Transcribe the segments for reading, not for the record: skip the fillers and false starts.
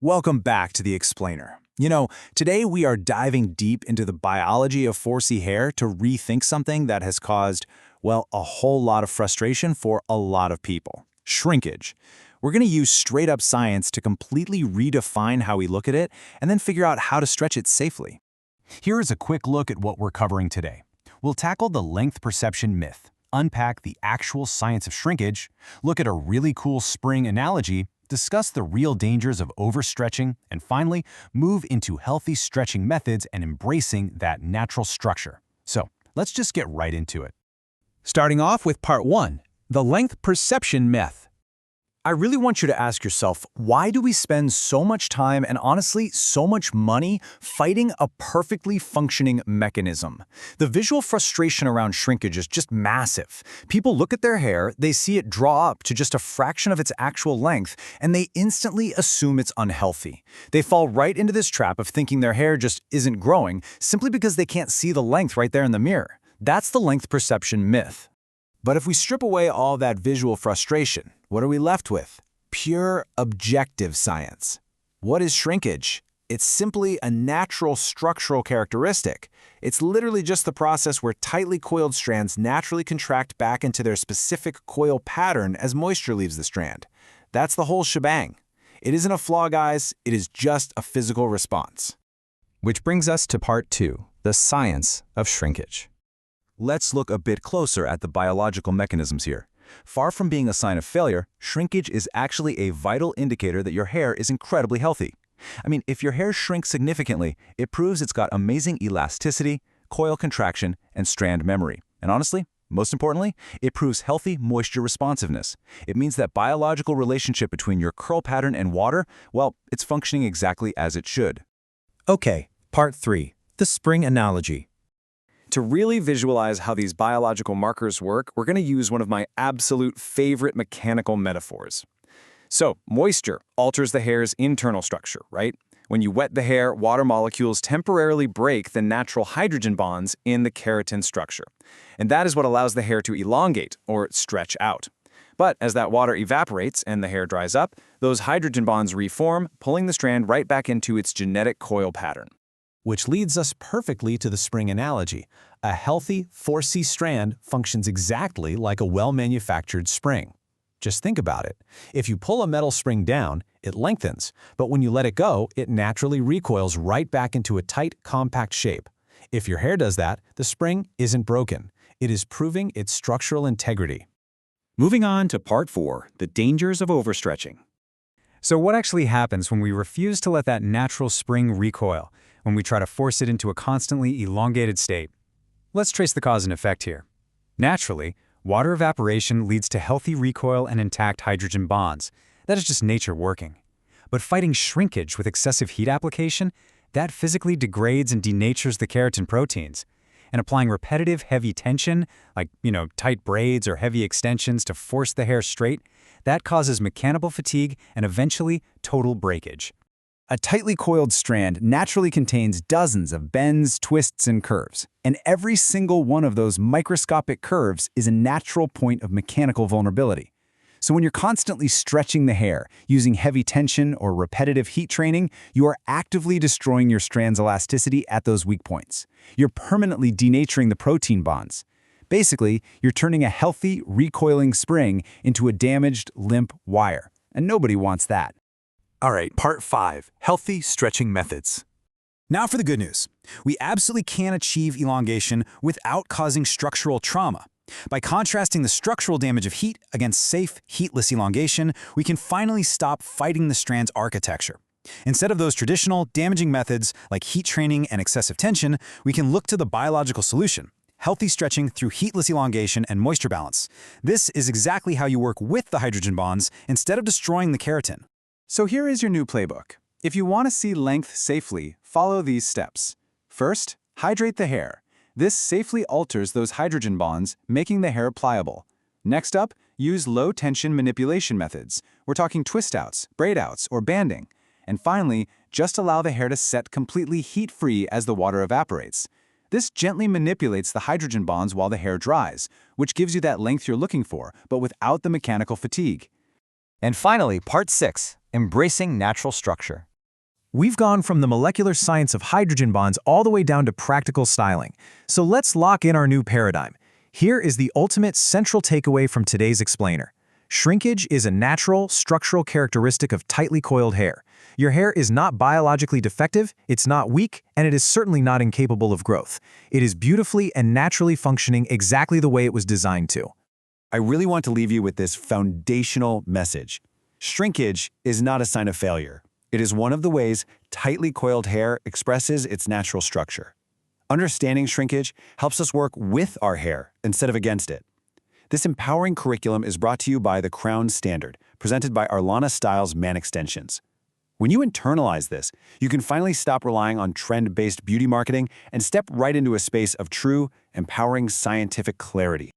Welcome back to The Explainer. Today we are diving deep into the biology of 4C hair to rethink something that has caused, well, a whole lot of frustration for a lot of people. Shrinkage. We're going to use straight-up science to completely redefine how we look at it and then figure out how to stretch it safely. Here is a quick look at what we're covering today. We'll tackle the length perception myth, unpack the actual science of shrinkage, look at a really cool spring analogy, discuss the real dangers of overstretching, and finally, move into healthy stretching methods and embracing that natural structure. So, let's just get right into it. Starting off with part 1, the length perception myth. I really want you to ask yourself, why do we spend so much time and honestly so much money fighting a perfectly functioning mechanism? The visual frustration around shrinkage is just massive. People look at their hair, they see it draw up to just a fraction of its actual length, and they instantly assume it's unhealthy. They fall right into this trap of thinking their hair just isn't growing simply because they can't see the length right there in the mirror. That's the length perception myth. But if we strip away all that visual frustration, what are we left with? Pure objective science. What is shrinkage? It's simply a natural structural characteristic. It's literally just the process where tightly coiled strands naturally contract back into their specific coil pattern as moisture leaves the strand. That's the whole shebang. It isn't a flaw, guys. It is just a physical response. Which brings us to part 2, the science of shrinkage. Let's look a bit closer at the biological mechanisms here. Far from being a sign of failure, shrinkage is actually a vital indicator that your hair is incredibly healthy. If your hair shrinks significantly, it proves it's got amazing elasticity, coil contraction, and strand memory. And honestly, most importantly, it proves healthy moisture responsiveness. It means that biological relationship between your curl pattern and water, well, it's functioning exactly as it should. Okay, part 3, the spring analogy. To really visualize how these biological markers work, we're going to use one of my absolute favorite mechanical metaphors. So, moisture alters the hair's internal structure, right? When you wet the hair, water molecules temporarily break the natural hydrogen bonds in the keratin structure. And that is what allows the hair to elongate, or stretch out. But as that water evaporates and the hair dries up, those hydrogen bonds reform, pulling the strand right back into its genetic coil pattern. Which leads us perfectly to the spring analogy. A healthy 4C strand functions exactly like a well-manufactured spring. Just think about it. If you pull a metal spring down, it lengthens, but when you let it go, it naturally recoils right back into a tight, compact shape. If your hair does that, the spring isn't broken. It is proving its structural integrity. Moving on to part 4, the dangers of overstretching. So what actually happens when we refuse to let that natural spring recoil, when we try to force it into a constantly elongated state? Let's trace the cause and effect here. Naturally, water evaporation leads to healthy recoil and intact hydrogen bonds. That is just nature working. But fighting shrinkage with excessive heat application, that physically degrades and denatures the keratin proteins. And applying repetitive heavy tension, like, tight braids or heavy extensions to force the hair straight, that causes mechanical fatigue and eventually total breakage. A tightly coiled strand naturally contains dozens of bends, twists, and curves, and every single one of those microscopic curves is a natural point of mechanical vulnerability. So when you're constantly stretching the hair, using heavy tension or repetitive heat training, you are actively destroying your strand's elasticity at those weak points. You're permanently denaturing the protein bonds. Basically, you're turning a healthy, recoiling spring into a damaged, limp wire, and nobody wants that. All right, part 5, healthy stretching methods. Now for the good news. We absolutely can achieve elongation without causing structural trauma. By contrasting the structural damage of heat against safe, heatless elongation, we can finally stop fighting the strand's architecture. Instead of those traditional, damaging methods like heat training and excessive tension, we can look to the biological solution: healthy stretching through heatless elongation and moisture balance. This is exactly how you work with the hydrogen bonds instead of destroying the keratin. So here is your new playbook. If you want to see length safely, follow these steps. First, hydrate the hair. This safely alters those hydrogen bonds, making the hair pliable. Next up, use low-tension manipulation methods. We're talking twist-outs, braid-outs, or banding. And finally, just allow the hair to set completely heat-free as the water evaporates. This gently manipulates the hydrogen bonds while the hair dries, which gives you that length you're looking for, but without the mechanical fatigue. And finally, part 6, embracing natural structure. We've gone from the molecular science of hydrogen bonds all the way down to practical styling. So let's lock in our new paradigm. Here is the ultimate central takeaway from today's explainer. Shrinkage is a natural, structural characteristic of tightly coiled hair. Your hair is not biologically defective, it's not weak, and it is certainly not incapable of growth. It is beautifully and naturally functioning exactly the way it was designed to. I really want to leave you with this foundational message. Shrinkage is not a sign of failure. It is one of the ways tightly coiled hair expresses its natural structure. Understanding shrinkage helps us work with our hair instead of against it. This empowering curriculum is brought to you by the Crown Standard, presented by Arlana Styles Man Extensions. When you internalize this, you can finally stop relying on trend-based beauty marketing and step right into a space of true, empowering scientific clarity.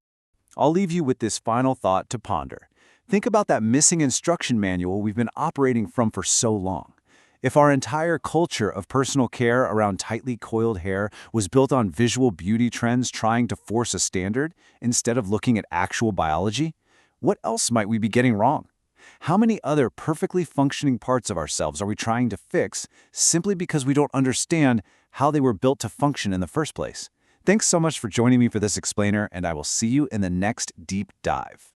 I'll leave you with this final thought to ponder. Think about that missing instruction manual we've been operating from for so long. If our entire culture of personal care around tightly coiled hair was built on visual beauty trends trying to force a standard instead of looking at actual biology, what else might we be getting wrong? How many other perfectly functioning parts of ourselves are we trying to fix simply because we don't understand how they were built to function in the first place? Thanks so much for joining me for this explainer, and I will see you in the next deep dive.